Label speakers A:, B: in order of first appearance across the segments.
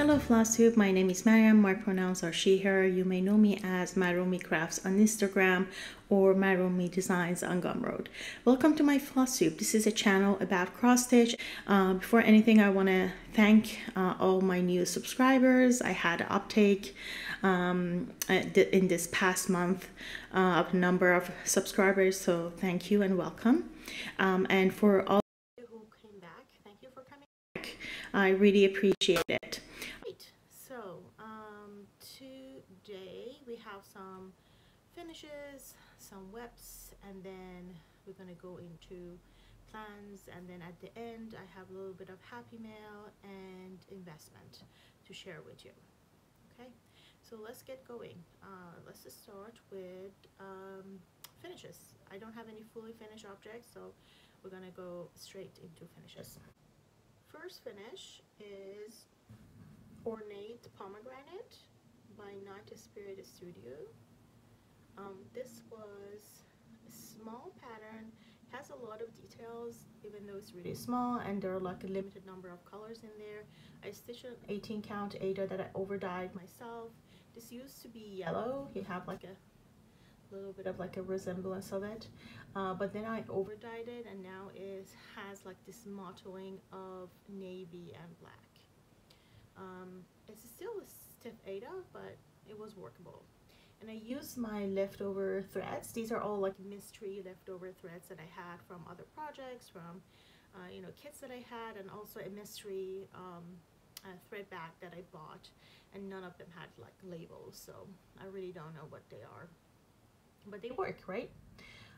A: Hello Flosstube, my name is Mariam, my pronouns are she, her. You may know me as Marroomycrafts on Instagram or Marroomy Designs on Gumroad. Welcome to my Flosstube. This is a channel about cross stitch. Before anything, I want to thank all my new subscribers. I had an uptake in this past month of a number of subscribers, so thank you and welcome. And for all who came back, thank you for coming back. I really appreciate it. So today we have some finishes, some webs, and then we're going to go into plans, and then at the end I have a little bit of happy mail and investment to share with you. Okay, so let's get going. Let's just start with finishes. I don't have any fully finished objects, so we're going to go straight into finishes. First finish is Ornate Pomegranate by NightSpiritStudio. This was a small pattern, has a lot of details even though it's really small, and there are like a limited number of colors in there. I stitched an 18 count Ada that I over dyed myself. This used to be yellow. You have like a little bit of like a resemblance of it, but then I over dyed it, and now it has like this mottling of navy and black. It's still a stiff Ada, but it was workable. And I used my leftover threads. These are all like mystery leftover threads that I had from other projects, from you know, kits that I had, and also a mystery thread bag that I bought, and none of them had like labels, so I really don't know what they are, but they work, right?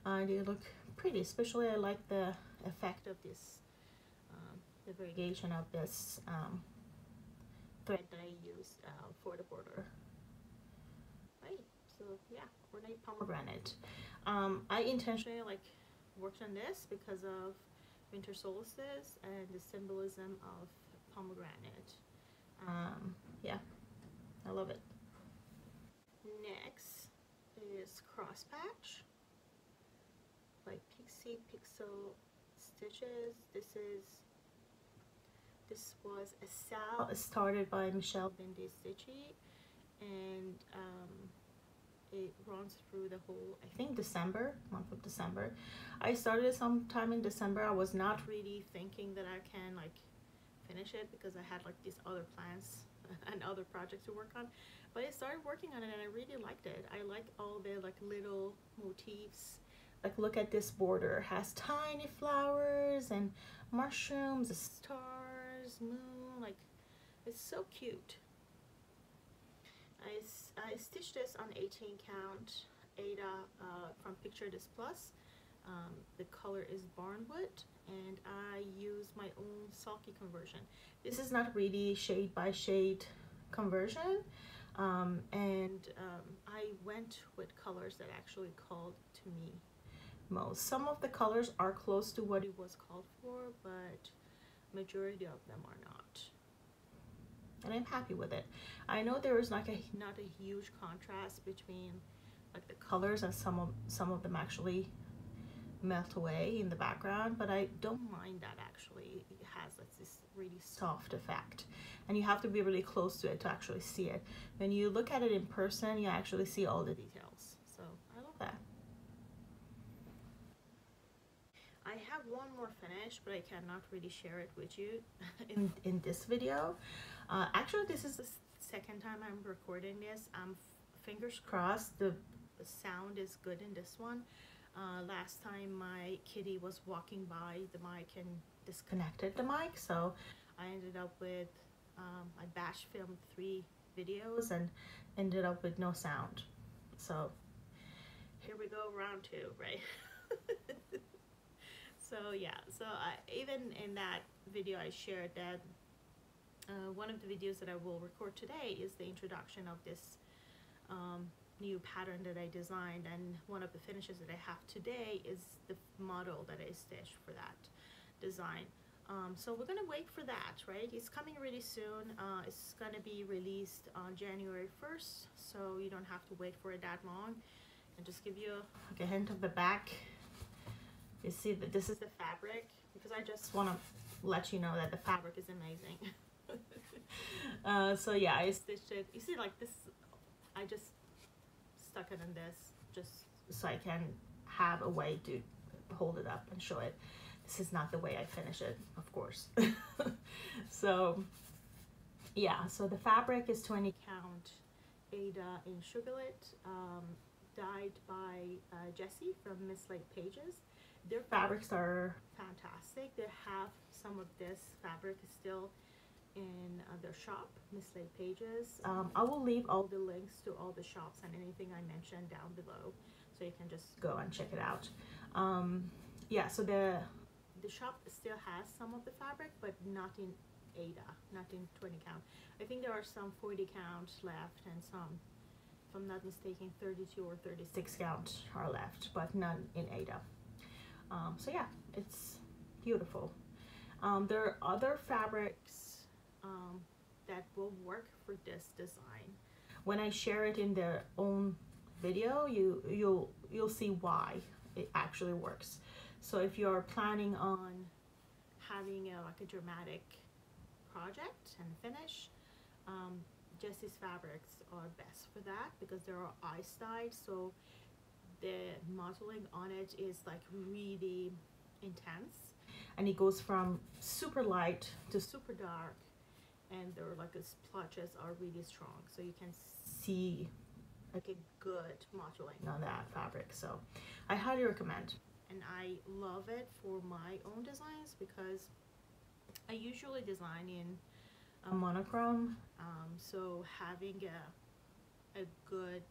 A: They look pretty, especially I like the effect of this, the variegation of this thread that I use for the border. Right, so yeah, Ornate Pomegranate. I intentionally like worked on this because of winter solstice and the symbolism of pomegranate. Yeah, I love it. Next is Cross Patch by Pixie Pixel Stitches. This was a sale started by Stitchery, and it runs through the whole, I think, month of December. I started sometime in December. I was not really thinking that I can like finish it because I had like these other plans and other projects to work on, but I started working on it and I really liked it. I like all the like little motifs. Like, look at this border, it has tiny flowers and mushrooms, stars, moon, like it's so cute. I stitched this on 18 count Ada from Picture This Plus. The color is Barnwood, and I use my own sulky conversion. This is not really shade by shade conversion, and I went with colors that actually called to me most. Some of the colors are close to what it was called for, but majority of them are not, and I'm happy with it. I know there is like not a huge contrast between like the colors, and some of them actually melt away in the background, but I don't mind that. Actually, it has like this really soft effect, and you have to be really close to it to actually see it. When you look at it in person, you actually see all the details, so I love that. I have one more finish, but I cannot really share it with you in this video. Actually, this is the second time I'm recording this. Fingers crossed the sound is good in this one. Last time my kitty was walking by the mic and disconnected the mic, so I ended up with I batch filmed 3 videos and ended up with no sound. So here we go, round 2, right? So yeah, so even in that video I shared that one of the videos that I will record today is the introduction of this new pattern that I designed, and one of the finishes that I have today is the model that I stitched for that design. So we're gonna wait for that, right? It's coming really soon. It's gonna be released on January 1st, so you don't have to wait for it that long. And just give you like a hint of the back. You see that this is the fabric, because I just want to let you know that the fabric is amazing. So yeah, I stitched it. You see, like this, I just stuck it in this just so I can have a way to hold it up and show it. This is not the way I finish it, of course. So yeah, so the fabric is 20 count Ada in Sugarlit, dyed by Jessie from MislaidPages. Their fabrics are fantastic. They have some of this fabric is still in their shop, MislaidPages. I will leave all the links to all the shops and anything I mentioned down below, so you can just go and check it out. Yeah, so the shop still has some of the fabric, but not in Ada, not in 20 count. I think there are some 40 count left, and some, if I'm not mistaken, 32 or 36 count are left, but none in Ada. So yeah, it's beautiful. There are other fabrics that will work for this design. When I share it in their own video, you'll see why it actually works. So if you're planning on having like a dramatic project and finish, Jessie's fabrics are best for that because they are ice dyed, so the modeling on it is like really intense, and it goes from super light to super dark, and they're like the splotches are really strong, so you can see like a good modeling on that fabric. So I highly recommend, and I love it for my own designs because I usually design in a monochrome, so having a good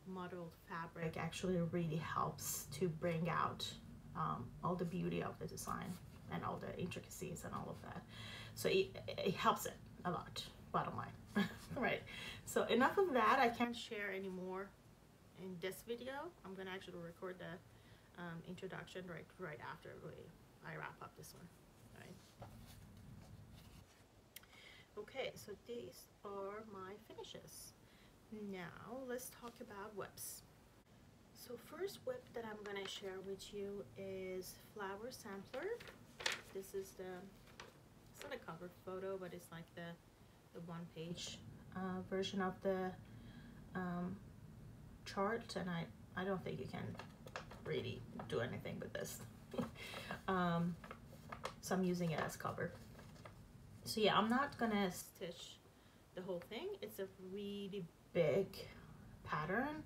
A: modeled fabric actually really helps to bring out all the beauty of the design and all the intricacies and all of that. So it helps it a lot, bottom line. Right, so enough of that. I can't share anymore in this video. I'm gonna actually record the introduction right after I wrap up this one. Right. Okay, so these are my finishes. Now let's talk about whips. So first whip that I'm gonna share with you is Flower Sampler. This is it's not a cover photo, but it's like the one-page version of the chart, and I don't think you can really do anything with this. So I'm using it as cover. So yeah, I'm not gonna stitch the whole thing. It's a really big pattern.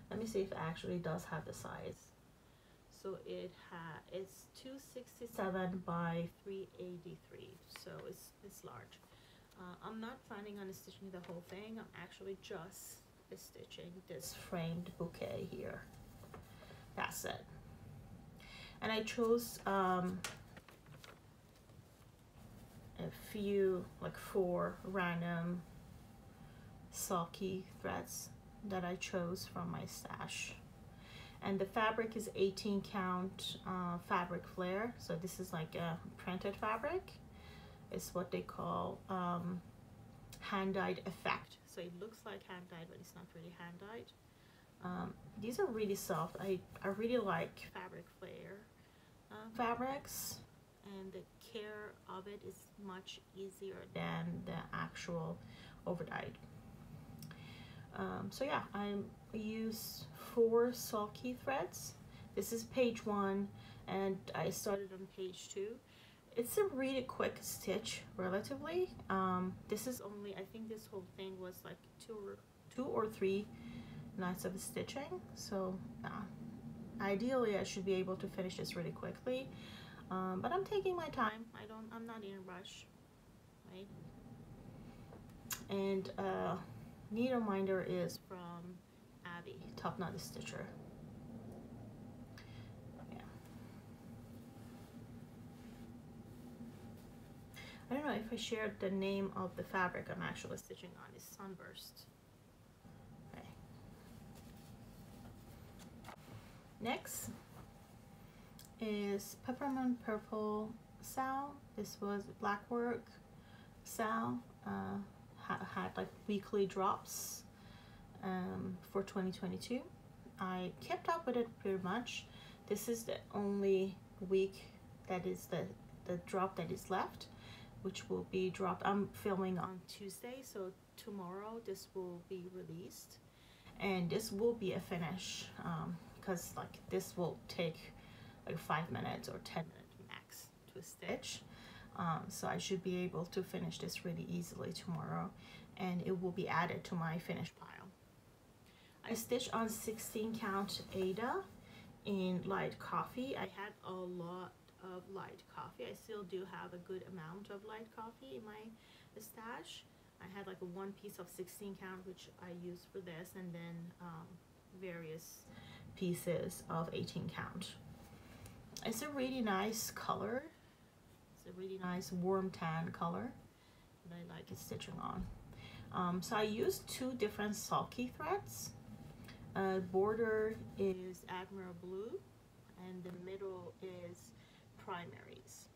A: Let me see if it actually does have the size. So it's 267 by 383, so it's large. I'm not planning on stitching the whole thing. I'm actually just stitching this framed bouquet here. That's it. And I chose a few, like 4 random sulky threads that I chose from my stash. And the fabric is 18 count fabric flare. So this is like a printed fabric. It's what they call hand-dyed effect. So it looks like hand-dyed, but it's not really hand-dyed. These are really soft. I really like fabric flare fabrics, and the care of it is much easier than the actual overdyed. So yeah, I use 4 sulky threads. This is page 1, and I started on page 2. It's a really quick stitch, relatively. This is only, I think this whole thing was like 2 or 3 nights of stitching. So ideally I should be able to finish this really quickly, but I'm taking my time. I'm not in a rush, right? And needle minder is from Abby, TopKnotStitcher. Yeah. I don't know if I shared the name of the fabric I'm actually stitching on. Is Sunburst. Okay. Next is Peppermint Purple Sal. This was Blackwork Sal. Had like weekly drops for 2022. I kept up with it pretty much. This is the only week that is the drop that is left, which will be dropped. I'm filming on Tuesday, so tomorrow this will be released, and this will be a finish, because like this will take like 5 minutes or 10 minutes max to stitch. So I should be able to finish this really easily tomorrow, and it will be added to my finished pile. I stitched on 16 count Ada in light coffee. I had a lot of light coffee. I still do have a good amount of light coffee in my stash. I had like one piece of 16 count, which I used for this, and then various pieces of 18 count. It's a really nice color. It's a really nice warm tan color that I like stitching on. So I used 2 different sulky threads. Border is Admiral Blue, and the middle is Primaries.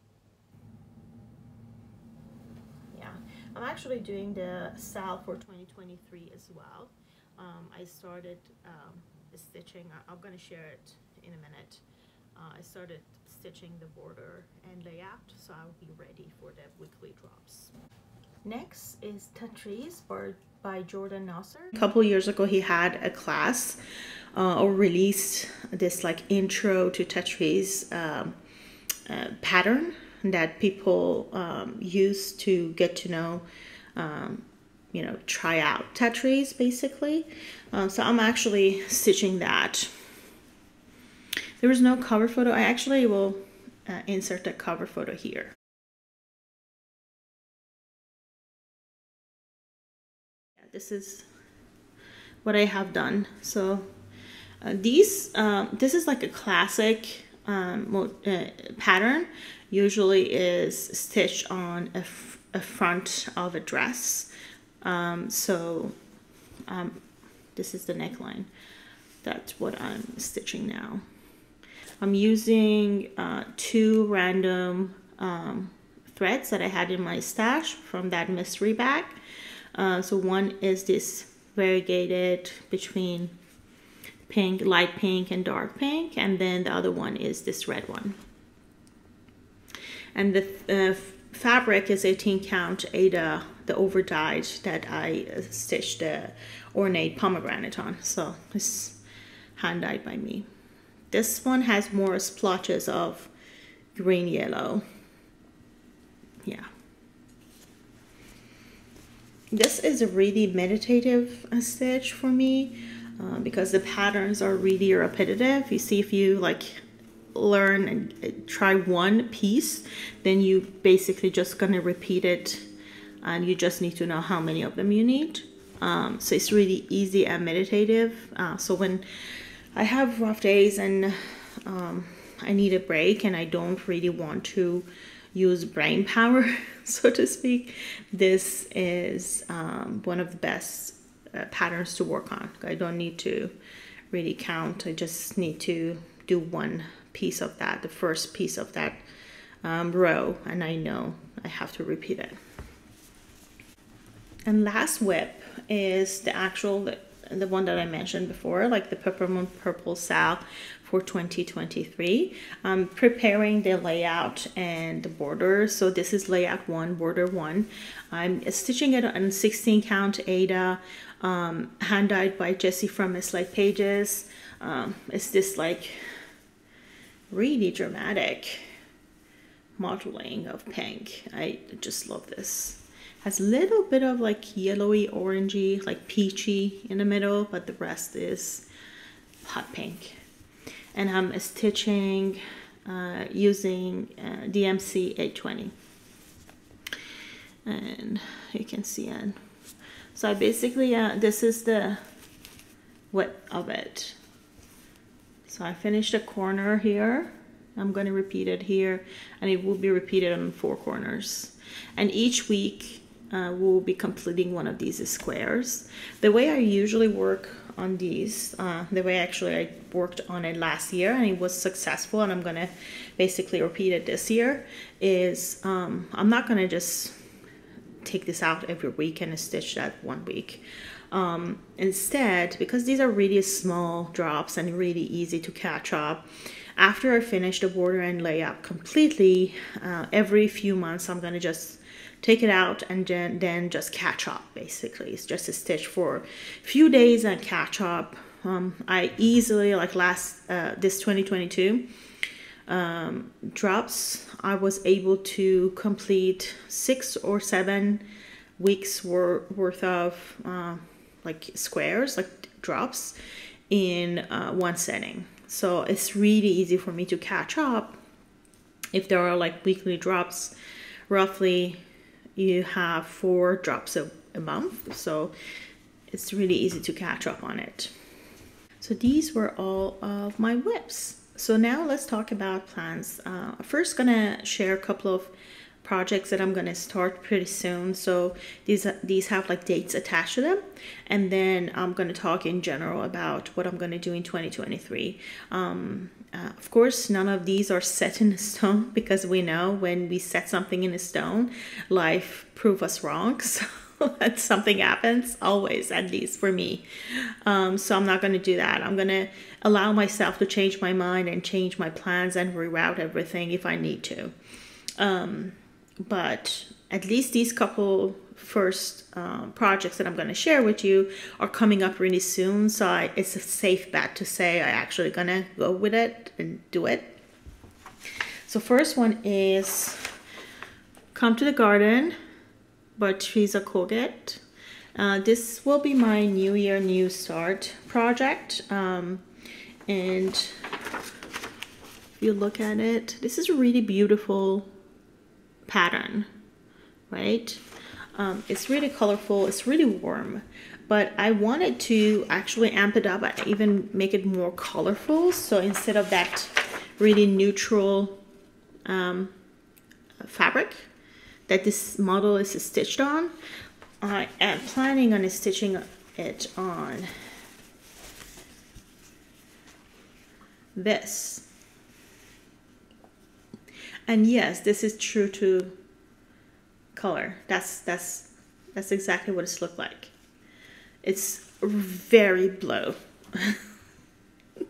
A: Yeah, I'm actually doing the sale for 2023 as well. I started stitching. I'm going to share it in a minute. I started stitching the border and layout, so I'll be ready for the weekly drops. Next is Tetris by Jordan Nasser. A couple years ago he had a class or released this like intro to Tetris pattern that people use to get to know, you know, try out Tetris basically. So I'm actually stitching that. There is no cover photo. I actually will insert the cover photo here. This is what I have done. So this is like a classic pattern. Usually is stitched on a front of a dress. This is the neckline. That's what I'm stitching now. I'm using 2 random threads that I had in my stash from that mystery bag. So one is this variegated between pink, light pink and dark pink, and then the other one is this red one. And the fabric is 18 count Ada, the over dyed that I stitched the ornate pomegranate on. So it's hand dyed by me. This one has more splotches of green yellow. Yeah. This is a really meditative stitch for me because the patterns are really repetitive. You see, if you like learn and try one piece, then you basically just gonna repeat it, and you just need to know how many of them you need. So it's really easy and meditative. So when I have rough days and I need a break and I don't really want to use brain power, so to speak, this is one of the best patterns to work on. I don't need to really count. I just need to do one piece of that, the first piece of that row, and I know I have to repeat it. And last whip is the actual, the one that I mentioned before, like the peppermint purple sal for 2023. I'm preparing the layout and the border. So this is layout 1, border 1. I'm stitching it on 16 count Ada, hand dyed by Jessie from MislaidPages. It's this like really dramatic modeling of pink. I just love this. Has a little bit of like yellowy orangey, like peachy in the middle, but the rest is hot pink. And I'm stitching using DMC 820. And you can see it. So I basically, this is the width of it. So I finished a corner here. I'm going to repeat it here, and it will be repeated on 4 corners. And each week we'll be completing one of these squares. The way I usually work on these, the way actually I worked on it last year and it was successful, and I'm going to basically repeat it this year, is I'm not going to just take this out every week and stitch that one week. Instead, because these are really small drops and really easy to catch up, after I finish the border and layout completely, every few months I'm going to just take it out, and then just catch up. Basically, it's just a stitch for a few days and catch up. I easily, like this 2022 drops, I was able to complete 6 or 7 weeks worth of like squares, like drops in one setting. So it's really easy for me to catch up. If there are like weekly drops, roughly you have 4 drops a month, so it's really easy to catch up on it. So these were all of my whips. So now let's talk about plans. First gonna share a couple of projects that I'm gonna start pretty soon. So these have like dates attached to them, and then I'm gonna talk in general about what I'm gonna do in 2023. Of course, none of these are set in stone, because we know when we set something in stone, life proves us wrong. So that something happens always, at least for me. So I'm not going to do that. I'm going to allow myself to change my mind and change my plans and reroute everything if I need to. But at least these couple first projects that I'm going to share with you are coming up really soon. So it's a safe bet to say I'm actually going to go with it and do it. So first one is Come to the Garden by Teresa Koget. This will be my New Year, New Start project. And if you look at it, this is a really beautiful pattern, right? It's really colorful, it's really warm, but I wanted to actually amp it up and even make it more colorful. So instead of that really neutral fabric that this model is stitched on, I am planning on stitching it on this. And yes, this is true to color. That's exactly what it's looked like. It's very blue. It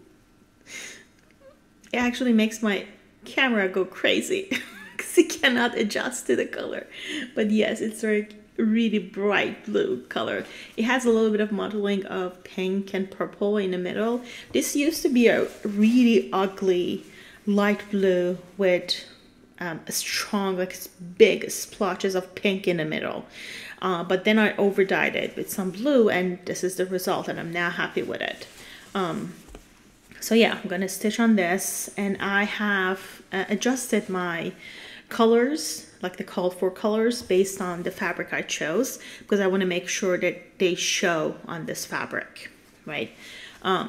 A: actually makes my camera go crazy because it cannot adjust to the color. But yes, it's a really bright blue color. It has a little bit of mottling of pink and purple in the middle. This used to be a really ugly light blue with a strong, like big splotches of pink in the middle. But then I overdyed it with some blue, and this is the result, and I'm now happy with it. So yeah, I'm gonna stitch on this, and I have adjusted my colors, like the called for colors, based on the fabric I chose, because I want to make sure that they show on this fabric, right?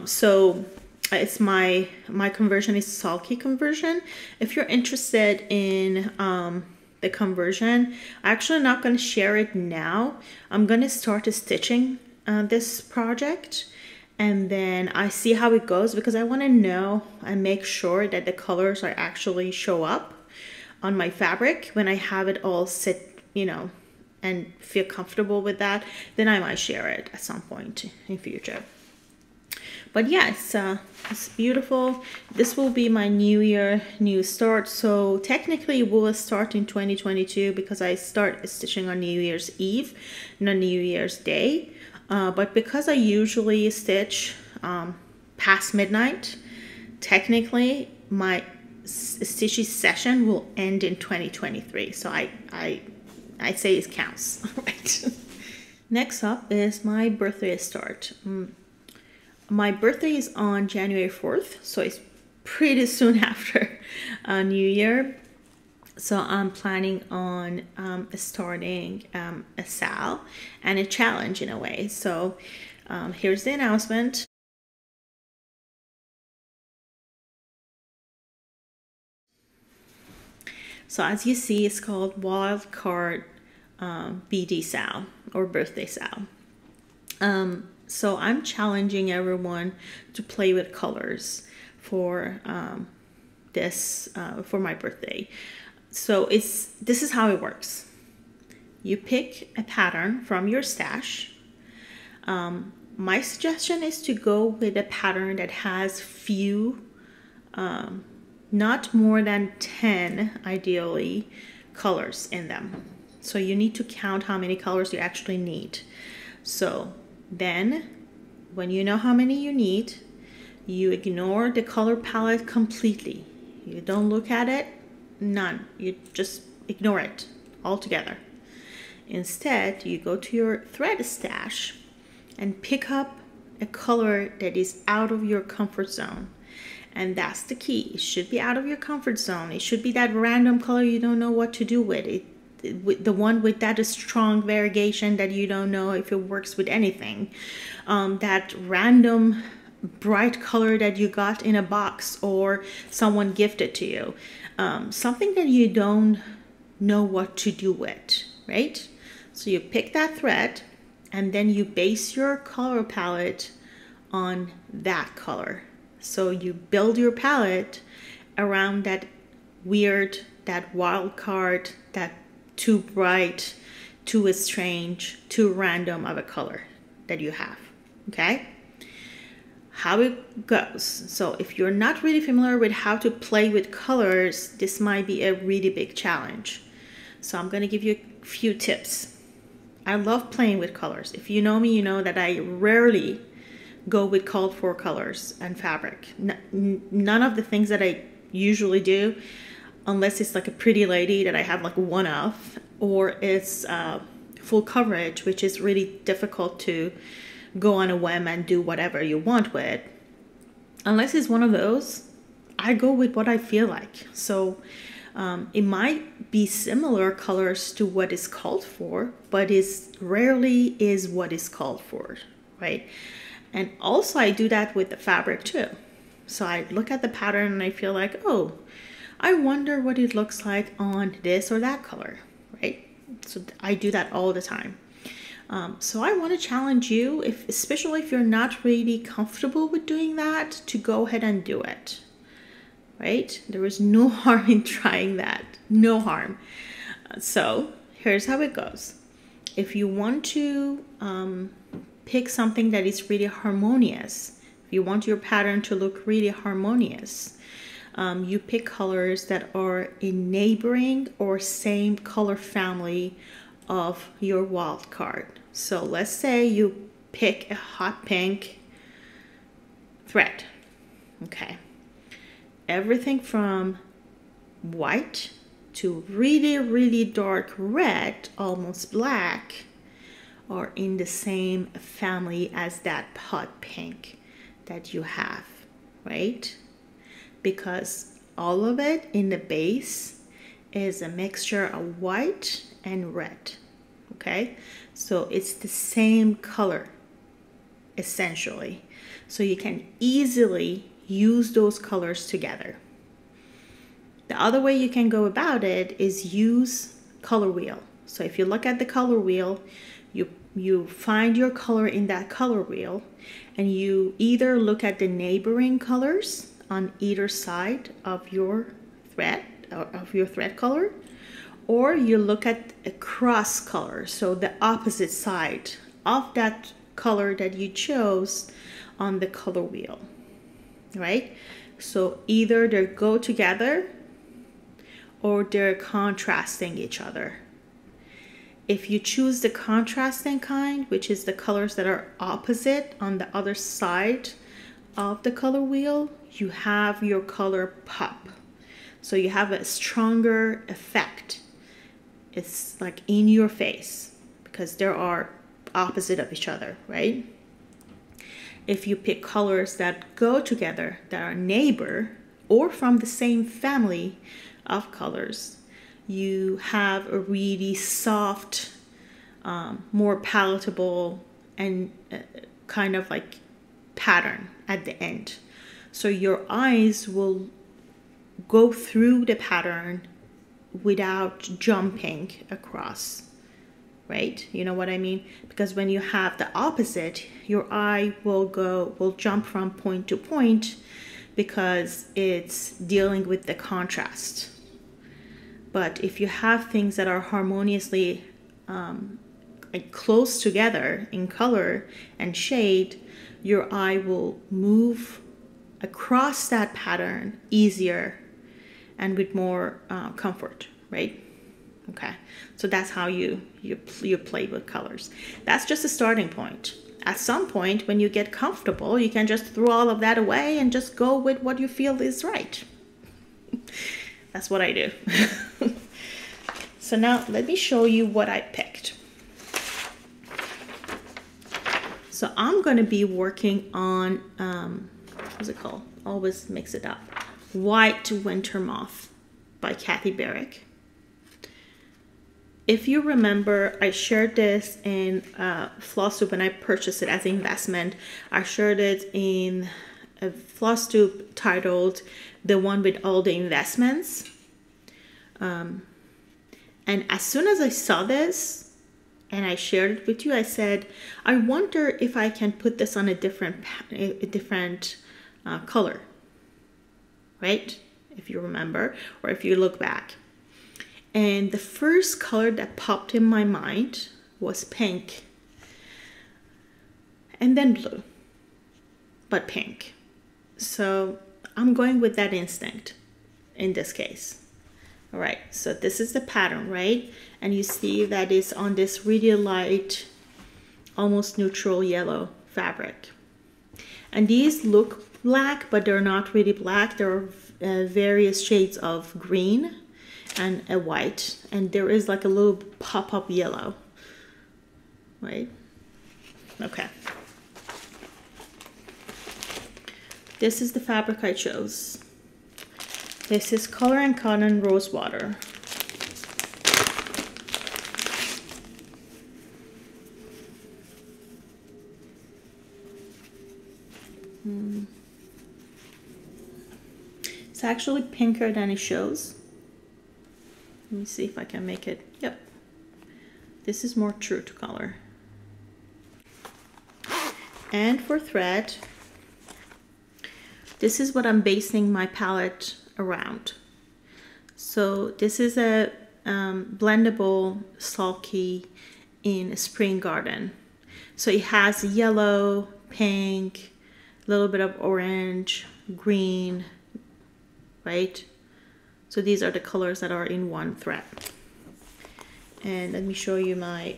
A: So it's my conversion is sulky conversion. If you're interested in the conversion, I'm actually not going to share it now. I'm going to start stitching this project, and then I see how it goes, because I want to know and make sure that the colors are actually show up on my fabric when I have it all sit, you know, and feel comfortable with that. Then I might share it at some point in future. But yeah, it's beautiful. This will be my New Year, New Start. So technically we will start in 2022, because I start stitching on New Year's Eve, not New Year's Day. But because I usually stitch past midnight, technically my stitchy session will end in 2023. So I say it counts, right? Next up is my birthday start. My birthday is on January 4th, so it's pretty soon after New Year. So I'm planning on starting a sale and a challenge in a way. So here's the announcement. So as you see, it's called Wildcard BD Sale or Birthday Sale. So I'm challenging everyone to play with colors for this for my birthday. So this is how it works. You pick a pattern from your stash. My suggestion is to go with a pattern that has few, not more than 10 ideally colors in them. So you need to count how many colors you actually need. So then when you know how many you need, you ignore the color palette completely. You don't look at it, none. You just ignore it altogether. Instead, you go to your thread stash and pick up a color that is out of your comfort zone. And that's the key. It should be out of your comfort zone. It should be that random color you don't know what to do with. The one with that strong variegation that you don't know if it works with anything. That random bright color that you got in a box or someone gifted to you. Something that you don't know what to do with, right? So you pick that thread and then you base your color palette on that color. So you build your palette around that weird, that wild card, that too bright, too strange, too random of a color that you have, okay? How it goes. So if you're not really familiar with how to play with colors, this might be a really big challenge. So I'm gonna give you a few tips. I love playing with colors. If you know me, you know that I rarely go with called for colors and fabric. None of the things that I usually do, unless it's like a pretty lady that I have like one of, or it's full coverage, which is really difficult to go on a whim and do whatever you want with. Unless it's one of those, I go with what I feel like. So it might be similar colors to what is called for, but it rarely is what is called for, right? And also I do that with the fabric too. So I look at the pattern and I feel like, oh, I wonder what it looks like on this or that color, right? So I do that all the time. So I want to challenge you, especially if you're not really comfortable with doing that, to go ahead and do it, right? There is no harm in trying that, no harm. So here's how it goes. If you want to pick something that is really harmonious, if you want your pattern to look really harmonious, you pick colors that are in neighboring or same color family of your wild card. So let's say you pick a hot pink thread, okay? Everything from white to really, really dark red, almost black, are in the same family as that hot pink that you have, right? Because all of it in the base is a mixture of white and red, okay? So it's the same color, essentially. So you can easily use those colors together. The other way you can go about it is use color wheel. So if you look at the color wheel, you find your color in that color wheel, and you either look at the neighboring colors on either side of your thread color, or you look at a cross color, so the opposite side of that color that you chose on the color wheel, right? So either they go together or they're contrasting each other. If you choose the contrasting kind, which is the colors that are opposite on the other side of the color wheel, you have your color pop. So you have a stronger effect. It's like in your face because they are opposite of each other, right? If you pick colors that go together, that are neighbor or from the same family of colors, you have a really soft, more palatable and kind of like pattern at the end. So your eyes will go through the pattern without jumping across, right? You know what I mean? Because when you have the opposite, your eye will jump from point to point because it's dealing with the contrast. But if you have things that are harmoniously like close together in color and shade, your eye will move across that pattern easier and with more comfort, right? Okay, so that's how you play with colors. That's just a starting point. At some point, when you get comfortable, you can just throw all of that away and just go with what you feel is right. That's what I do. So now let me show you what I picked. So I'm going to be working on, what's it called? Always mix it up. White Winter Moth by Kathy Barrick. If you remember, I shared this in Flosstube when I purchased it as an investment. I shared it in a Flosstube titled The One with All the Investments. And as soon as I saw this and I shared it with you, I said, I wonder if I can put this on a different color, right? If you remember, or if you look back. And the first color that popped in my mind was pink. And then blue, but pink. So I'm going with that instinct in this case. All right, so this is the pattern, right? And you see that it's on this really light, almost neutral yellow fabric. And these look black, but they're not really black. There are various shades of green and a white, and there is like a little pop-up yellow, right? Okay. This is the fabric I chose. This is Color and Cotton Rosewater. It's actually pinker than it shows. Let me see if I can make it. Yep. This is more true to color. And for thread, this is what I'm basing my palette around. So this is a blendable sulky in a spring garden. So it has yellow, pink, a little bit of orange, green, right? So these are the colors that are in one thread. And let me show you my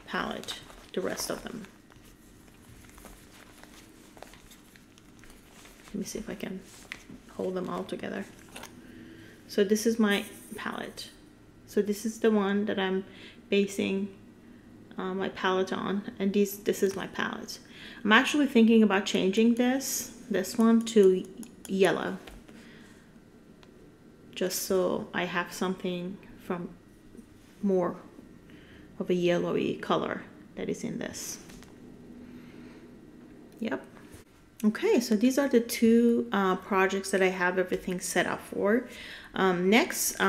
A: palette, the rest of them. Let me see if I can hold them all together. So this is my palette. So this is the one that I'm basing my palette on, and this is my palette. I'm actually thinking about changing this one to yellow, just so I have something from more of a yellowy color that is in this. Yep. Okay, so these are the two projects that I have everything set up for. Next,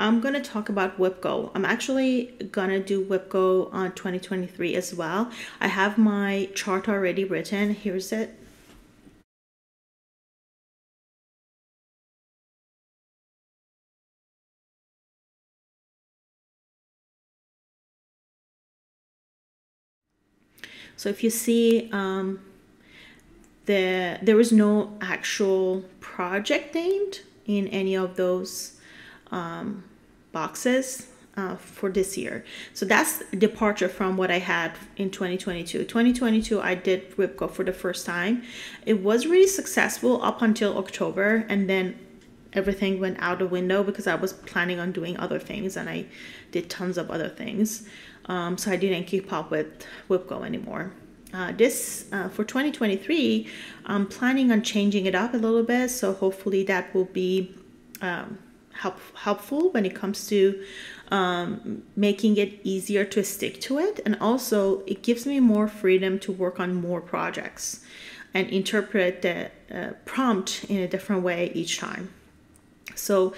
A: I'm gonna talk about WIPGO. I'm actually gonna do WIPGO on 2023 as well. I have my chart already written. Here's it. So if you see, there is no actual project named in any of those boxes for this year. So that's a departure from what I had in 2022. 2022, I did WIPGO for the first time. It was really successful up until October, and then everything went out the window because I was planning on doing other things, and I did tons of other things. So I didn't keep up with WIPGO anymore. For 2023, I'm planning on changing it up a little bit, so hopefully that will be helpful when it comes to making it easier to stick to it, and also it gives me more freedom to work on more projects and interpret the prompt in a different way each time. So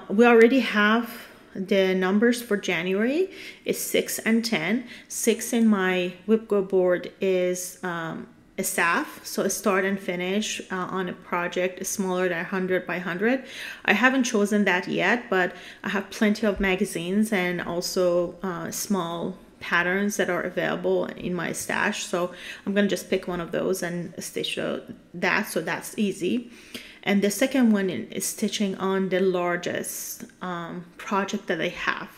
A: we already have the numbers for January is 6 and 10. 6 in my WIPGO board is a staff, so a start and finish on a project smaller than 100 by 100. I haven't chosen that yet, but I have plenty of magazines and also small patterns that are available in my stash. So I'm gonna just pick one of those and stitch that, so that's easy. And the second one is stitching on the largest project that I have.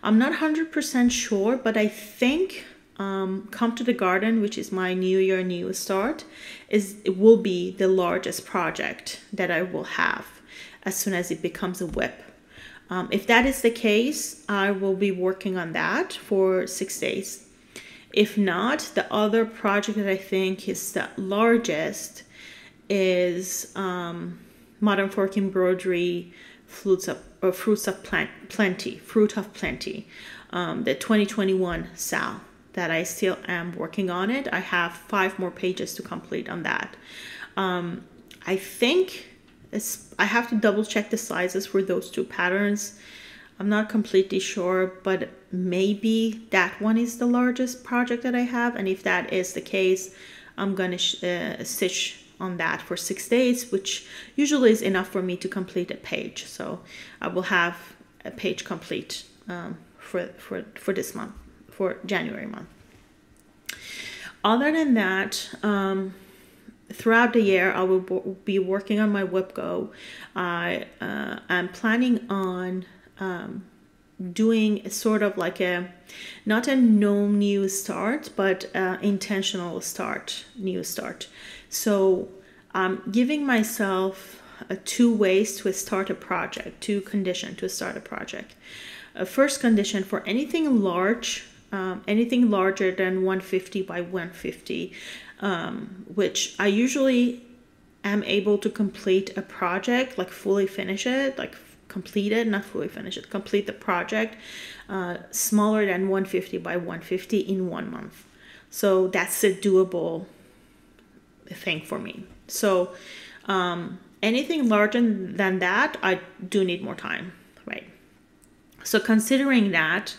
A: I'm not 100% sure, but I think Come to the Garden, which is my New Year New Start, it will be the largest project that I will have as soon as it becomes a WIP. If that is the case, I will be working on that for 6 days. If not, the other project that I think is the largest is Modern Fork Embroidery Fruits of Plenty, the 2021 SAL that I still am working on it. I have 5 more pages to complete on that. I think I have to double check the sizes for those 2 patterns. I'm not completely sure, but maybe that one is the largest project that I have. And if that is the case, I'm going to stitch on that for 6 days, which usually is enough for me to complete a page. So I will have a page complete for this month, for January month. Other than that, throughout the year, I will be working on my WIP Go. I'm planning on doing sort of like not a new start, but intentional new start. So I'm giving myself 2 ways to start a project, 2 conditions to start a project. First condition, for anything large, anything larger than 150 by 150, which I usually am able to complete a project, like fully finish it, like complete it, not fully finish it, complete the project smaller than 150 by 150 in 1 month. So that's a doable thing for me. So anything larger than that, I do need more time, right? So considering that,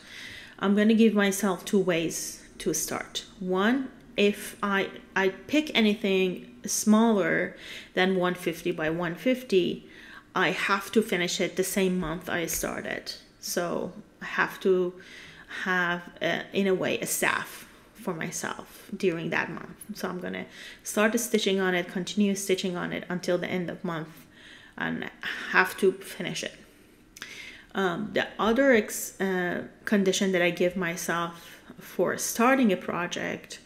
A: I'm going to give myself 2 ways to start. One, if I pick anything smaller than 150 by 150, I have to finish it the same month I started. So I have to have, in a way, a staff for myself during that month. So I'm going to start stitching on it, continue stitching on it until the end of month, and have to finish it. The other condition that I give myself for starting a project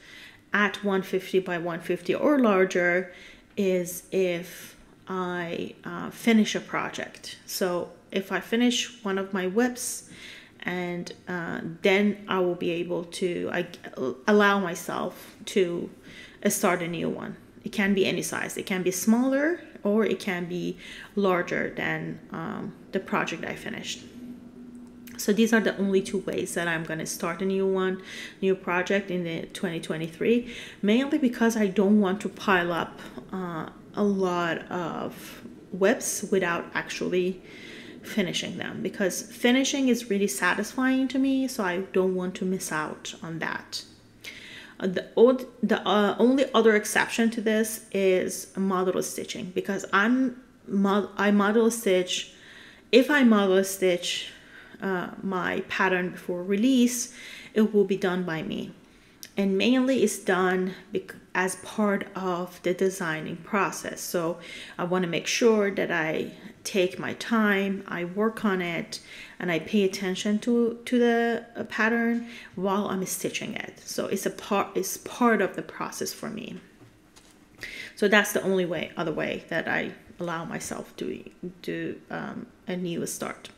A: at 150 by 150 or larger is if I finish a project. So if I finish one of my WIPs, and then I will be able to allow myself to start a new one. It can be any size. It can be smaller or it can be larger than the project I finished. So these are the only 2 ways that I'm going to start a new project in the 2023, mainly because I don't want to pile up a lot of WIPs without actually finishing them, because finishing is really satisfying to me, so I don't want to miss out on that. The only other exception to this is model stitching, because I model stitch. If I model stitch my pattern before release, it will be done by me, and mainly it's done as part of the designing process. So I want to make sure that I take my time, I work on it, and I pay attention to the pattern while I'm stitching it. So it's part of the process for me. So that's the only other way that I allow myself to do a new start.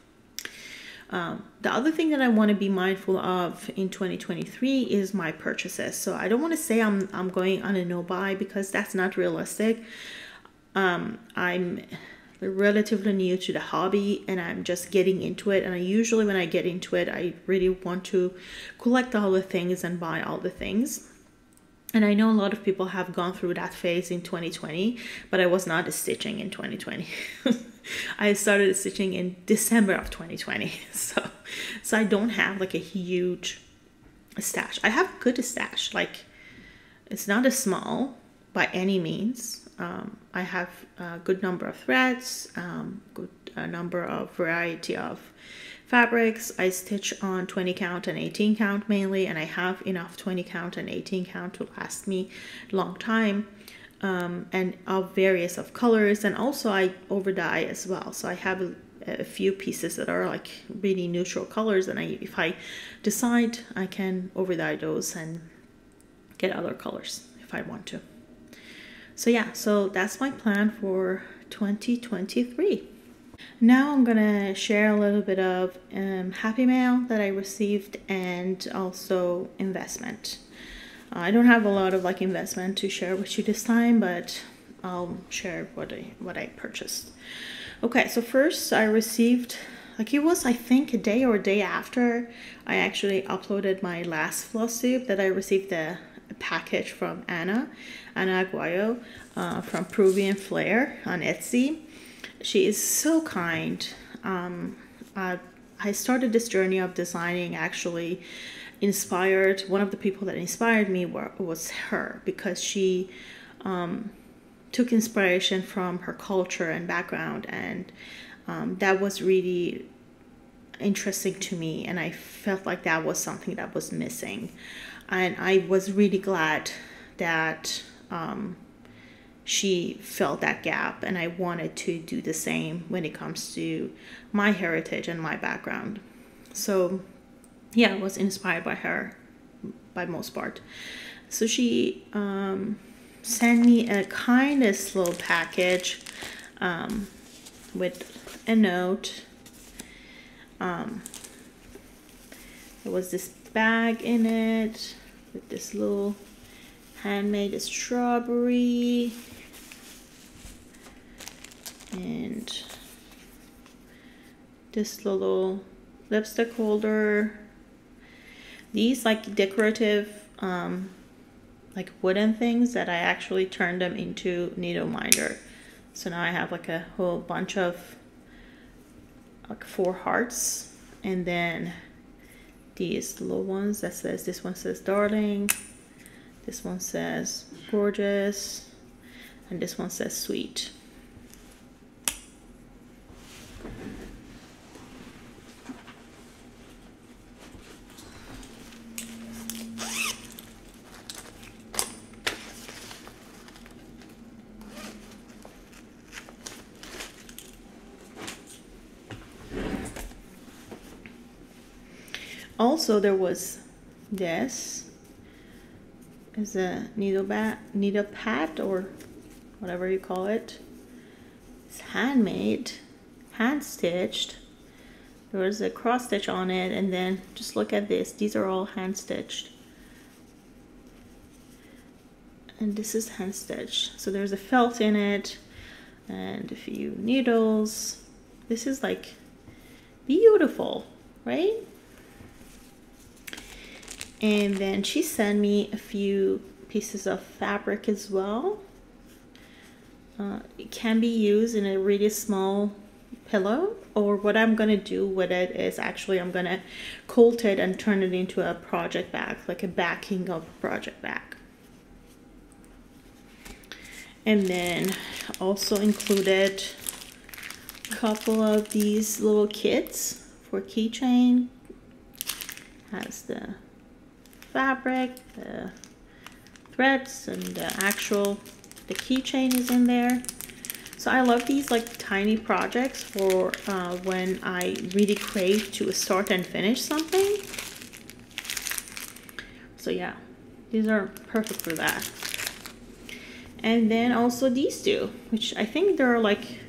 A: The other thing that I want to be mindful of in 2023 is my purchases. So I don't want to say I'm going on a no buy, because that's not realistic. I'm relatively new to the hobby and I'm just getting into it, and I usually, when I get into it, I really want to collect all the things and buy all the things. And I know a lot of people have gone through that phase in 2020, but I was not stitching in 2020. I started stitching in December of 2020, so I don't have like a huge stash. I have a good stash, like it's not a small by any means. I have a good number of threads, good number of variety of fabrics. I stitch on 20 count and 18 count mainly, and I have enough 20 count and 18 count to last me a long time. and of various of colors, and also I over dye as well. So I have a few pieces that are like really neutral colors, and if I decide, I can over dye those and get other colors if I want to. So yeah, so that's my plan for 2023. Now I'm gonna share a little bit of happy mail that I received, and also investment. I don't have a lot of like investment to share with you this time, but I'll share what I purchased. Okay, so first I received, like it was I think a day or a day after I actually uploaded my last Flosstube, that I received a package from Anna Aguayo from PeruvianFlair on Etsy. She is so kind. I started this journey of designing actually inspired, one of the people that inspired me was her, because she took inspiration from her culture and background, and that was really interesting to me, and I felt like that was something that was missing, and I was really glad that she felt that gap, and I wanted to do the same when it comes to my heritage and my background. So yeah, I was inspired by her by most part. So she sent me a kind of slow package with a note. There was this bag in it with this little handmade strawberry and this little lipstick holder. These like decorative like wooden things that I actually turned them into needle minder. So now I have like a whole bunch of like 4 hearts, and then these little ones that says, this one says darling, this one says gorgeous, and this one says sweet. Also, there was this is a needle pad or whatever you call it. It's handmade, hand stitched. There was a cross stitch on it, and then just look at this. These are all hand stitched, and this is hand stitched. So there's a felt in it and a few needles. This is like beautiful, right? And then she sent me a few pieces of fabric as well. It can be used in a really small pillow, or what I'm gonna do with it is actually I'm gonna coat it and turn it into a project bag, like a backing of a project bag. And then also included a couple of these little kits for keychain. Has the fabric, the threads, and the keychain is in there. So I love these like tiny projects for when I really crave to start and finish something. So yeah, these are perfect for that. And then also these two, which I think they're like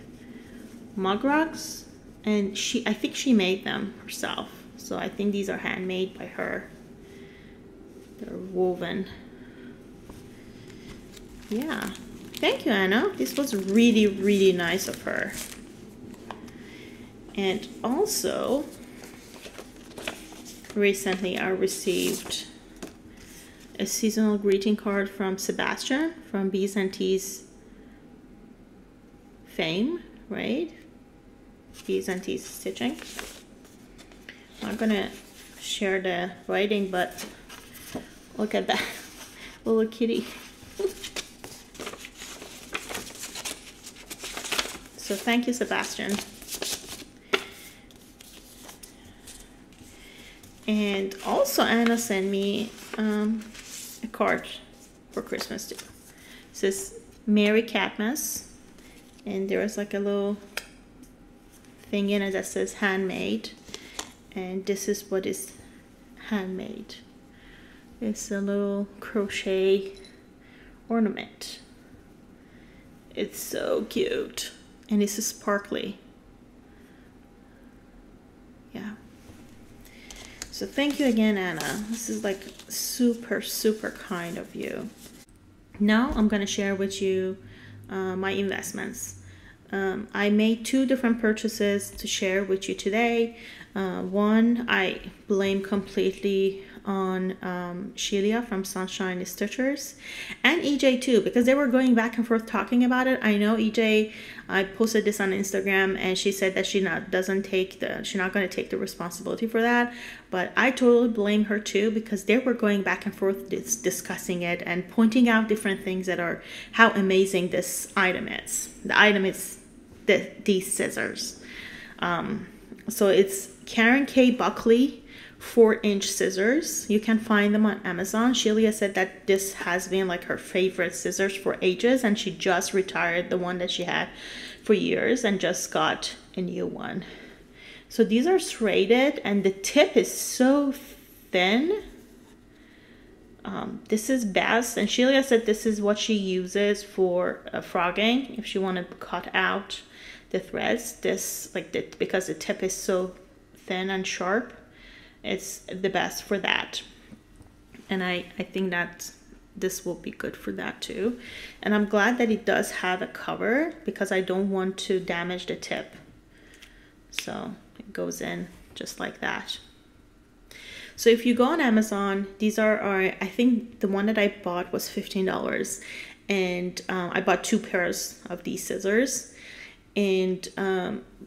A: mug rugs, and I think she made them herself. So I think these are handmade by her. They're woven. Yeah, thank you, Anna. This was really, really nice of her. And also, recently I received a seasonal greeting card from Sebastian from Bees and Teas fame, right? Bees and Teas Stitching. I'm not gonna share the writing, but look at that little kitty. So thank you, Sebastian. And also Anna sent me a card for Christmas too. It says, Merry Catmas, and there's like a little thing in it that says handmade, and this is what is handmade. It's a little crochet ornament. It's so cute, and it's sparkly. Yeah. So thank you again, Anna. This is like super, super kind of you. Now I'm gonna share with you my investments. I made 2 different purchases to share with you today. One I blame completely on Sheila from Sunshine Stitchers, and EJ too, because they were going back and forth talking about it. I know EJ, I posted this on Instagram, and she said that she's not going to take the responsibility for that, but I totally blame her too, because they were going back and forth discussing it and pointing out different things that are how amazing this item is. The item is these scissors. So it's Karen K. Buckley 4-inch scissors. You can find them on Amazon. Sheila said that this has been like her favorite scissors for ages, and she just retired the one that she had for years and just got a new one. So these are serrated, and the tip is so thin. This is best, and Sheila said this is what she uses for frogging if she want to cut out the threads. Because the tip is so thin and sharp, it's the best for that, and I think that this will be good for that too. And I'm glad that it does have a cover, because I don't want to damage the tip. So it goes in just like that. So if you go on Amazon, these are I think the one that I bought was $15, and I bought 2 pairs of these scissors. And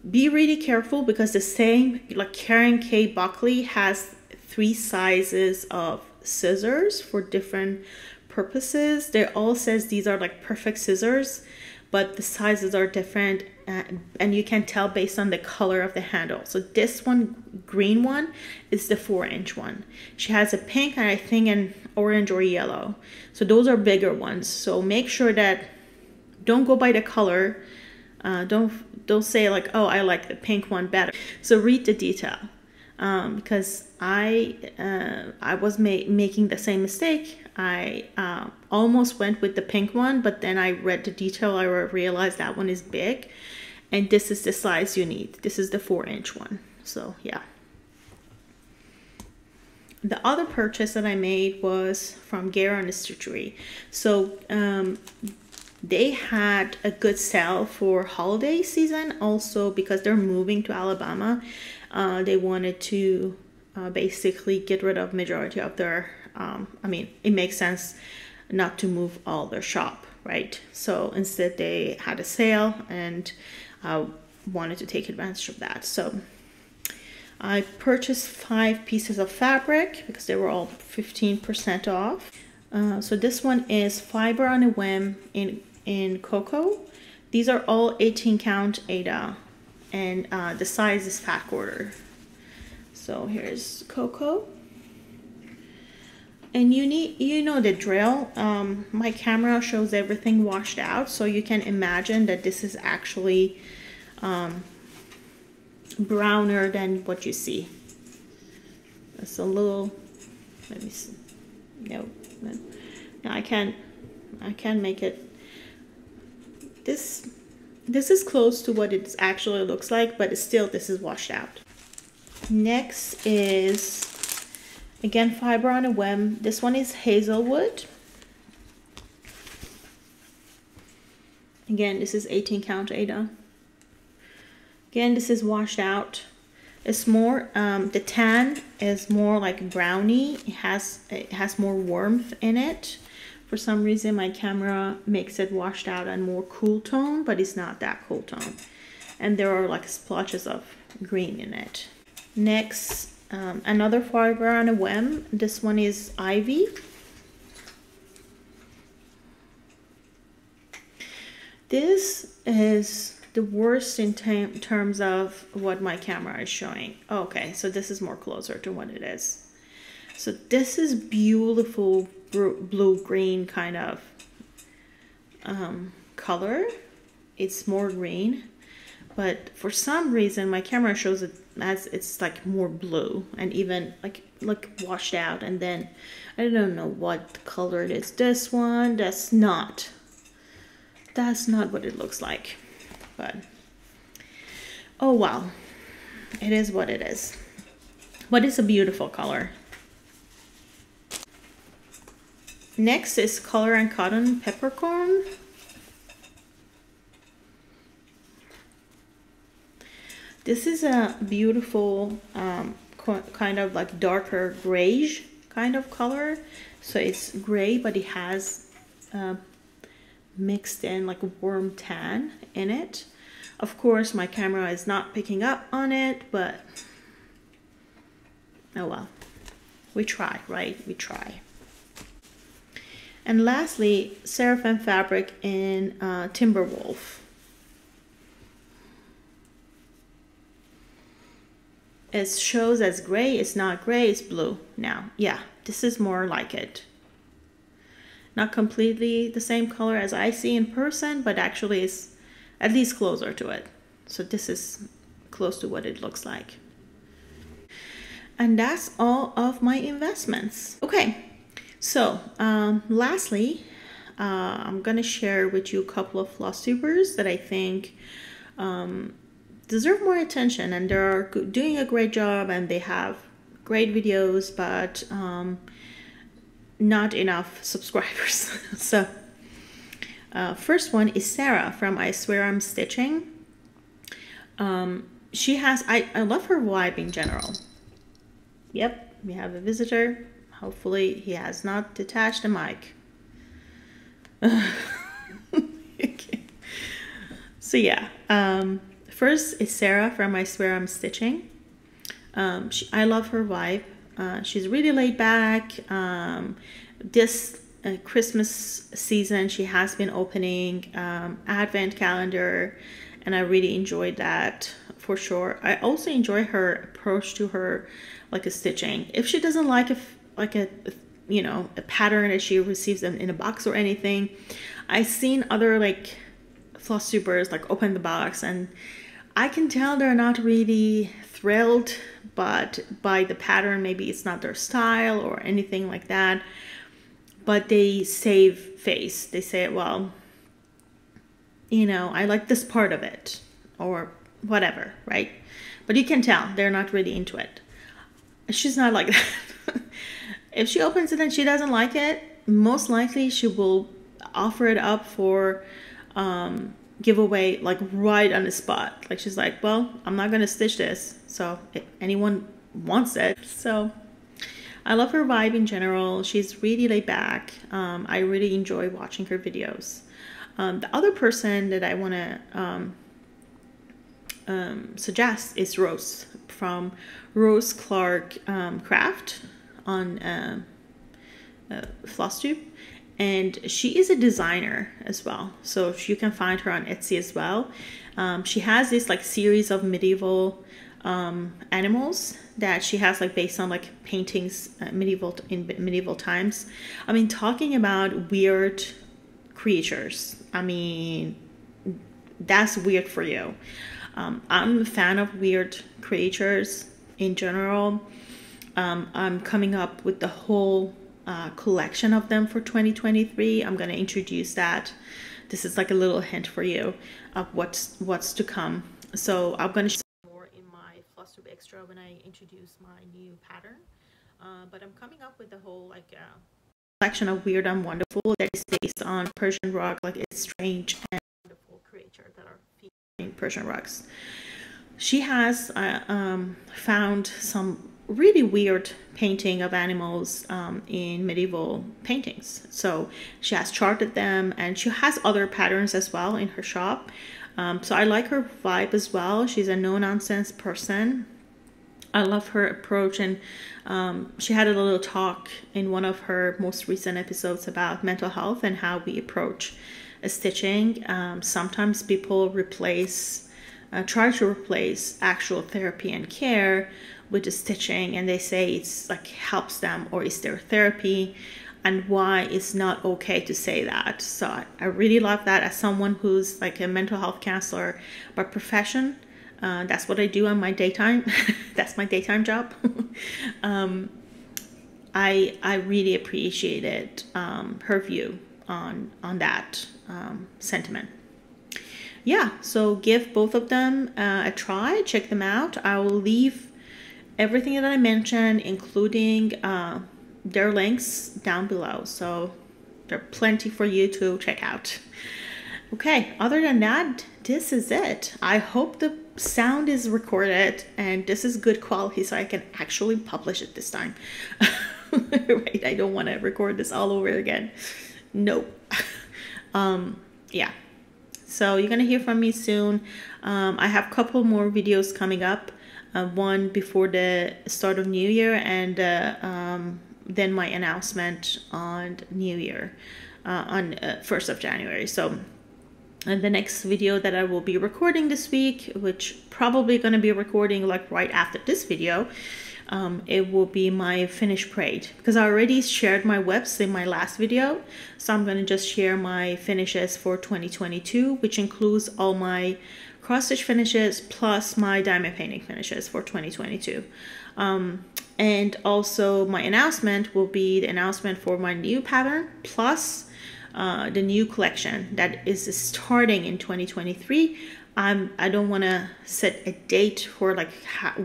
A: be really careful, because the same, like Karen K. Buckley has 3 sizes of scissors for different purposes. They all says these are like perfect scissors, but the sizes are different, and you can tell based on the color of the handle. So this one, green one, is the 4-inch one. She has a pink and I think an orange or yellow. So those are bigger ones. So make sure that don't go by the color. Don't say like, oh, I like the pink one better. So read the detail, because I was making the same mistake. I almost went with the pink one, but then I read the detail. I realized that one is big, and this is the size you need. This is the 4-inch one. So yeah. The other purchase that I made was from Garon Stitchery. So they had a good sale for holiday season, also because they're moving to Alabama. They wanted to basically get rid of majority of their I mean, it makes sense not to move all their shop, right? So instead they had a sale, and wanted to take advantage of that. So I purchased 5 pieces of fabric because they were all 15% off. So this one is Fiber on a Whim in cocoa. These are all 18 count Ada, and the size is fat quarter. So here's cocoa, and you know the drill. My camera shows everything washed out, so you can imagine that this is actually browner than what you see. It's a little, let me see. No, I can't make it. This is close to what it actually looks like, but still this is washed out. Next is again Fiber on a Whim. This one is Hazelwood. Again, this is 18 count Ada. Again, this is washed out. It's more the tan is more like brownie. It has more warmth in it. For some reason, my camera makes it washed out and more cool tone, but it's not that cool tone. And there are like splotches of green in it. Next, another Fiber on a Whim. This one is Ivy. This is the worst in terms of what my camera is showing. Okay, so this is more closer to what it is. So this is beautiful blue-green kind of color. It's more green, but for some reason my camera shows it as it's like more blue and even like washed out, and then I don't know what color it is. This one, that's not what it looks like, but oh well, it is what it is. But it's a beautiful color. Next is Color and Cotton Peppercorn. This is a beautiful kind of like darker grayish kind of color. So it's gray, but it has mixed in like a warm tan in it. Of course, my camera is not picking up on it, but oh well. We try, right? We try. And lastly, Seraphim Fabric in Timberwolf. It shows as gray. It's not gray, it's blue now. Yeah, this is more like it. Not completely the same color as I see in person, but actually it's at least closer to it. So this is close to what it looks like. And that's all of my investments. Okay, so lastly, I'm gonna share with you a couple of Flosstubers that I think deserve more attention, and they're doing a great job and they have great videos, but not enough subscribers. So first one is Sarah from I Swear I'm Stitching. She has, I love her vibe in general. Yep, we have a visitor. Hopefully he has not detached the mic. Okay. So yeah, first is Sarah from I Swear I'm Stitching. I love her vibe. She's really laid back. This Christmas season, she has been opening advent calendar, and I really enjoyed that for sure. I also enjoy her approach to her like a stitching. If she doesn't like a you know, a pattern that she receives them in a box or anything, I've seen other like Flosstubers like open the box and I can tell they're not really thrilled, but by the pattern, maybe it's not their style or anything like that, but they save face. They say, well, you know, I like this part of it or whatever, right? But you can tell they're not really into it. She's not like that. If she opens it and she doesn't like it, most likely she will offer it up for giveaway, like right on the spot. Like she's like, well, I'm not gonna stitch this, so if anyone wants it. So I love her vibe in general. She's really laid back. I really enjoy watching her videos. The other person that I want to suggest is Rose from Rose Clark Craft on Flosstube, and she is a designer as well, so you can find her on Etsy as well. She has this like series of medieval animals that she has like based on like paintings in medieval times. I mean, talking about weird creatures, I mean, that's weird for you. I'm a fan of weird creatures in general. I'm coming up with the whole collection of them for 2023. I'm going to introduce that. This is like a little hint for you of what's to come. So I'm going to share more in my Flosstube Extra when I introduce my new pattern. But I'm coming up with the whole like collection of weird and wonderful that is based on Persian rug, like it's strange and wonderful creatures that are featured in Persian rugs. She has found some really weird painting of animals in medieval paintings. So she has charted them, and she has other patterns as well in her shop. So I like her vibe as well. She's a no-nonsense person. I love her approach, and she had a little talk in one of her most recent episodes about mental health and how we approach stitching. Sometimes people try to replace actual therapy and care with the stitching, and they say it's like helps them or it's their therapy. and why it's not okay to say that. So I really love that as someone who's like a mental health counselor by profession. That's what I do on my daytime. That's my daytime job. I really appreciated her view on that sentiment. Yeah, so give both of them a try. Check them out. I will leave everything that I mentioned, including their links, down below. So there are plenty for you to check out. Okay, other than that, this is it. I hope the sound is recorded and this is good quality so I can actually publish it this time. Right, I don't want to record this all over again. Nope. Yeah, so you're gonna hear from me soon. I have a couple more videos coming up, one before the start of New Year, and then my announcement on New Year, on 1st of January. So the next video that I will be recording this week, which probably going to be recording like right after this video, it will be my finished braid, because I already shared my webs in my last video. So I'm going to just share my finishes for 2022, which includes all my cross stitch finishes plus my diamond painting finishes for 2022. And also my announcement will be the announcement for my new pattern plus the new collection that is starting in 2023. I don't want to set a date for like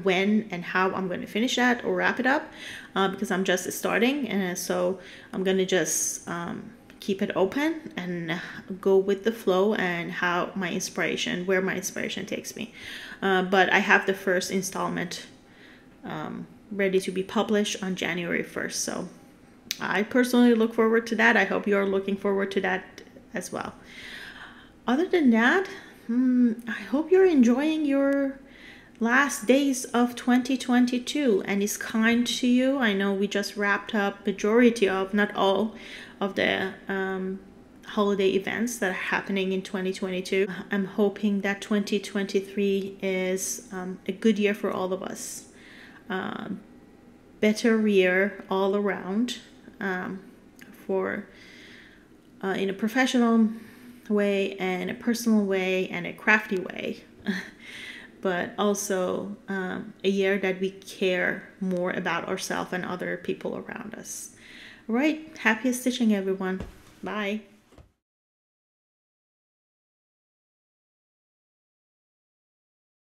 A: when and how I'm going to finish that or wrap it up, because I'm just starting, and so I'm going to just keep it open and go with the flow and how my inspiration, where my inspiration takes me. But I have the first installment ready to be published on January 1st. So I personally look forward to that. I hope you're looking forward to that as well. Other than that, I hope you're enjoying your last days of 2022 and is kind to you. I know we just wrapped up majority of, not all, of the holiday events that are happening in 2022. I'm hoping that 2023 is a good year for all of us. Better year all around, for in a professional way and a personal way and a crafty way, but also a year that we care more about ourselves and other people around us. All right, happy stitching everyone. Bye.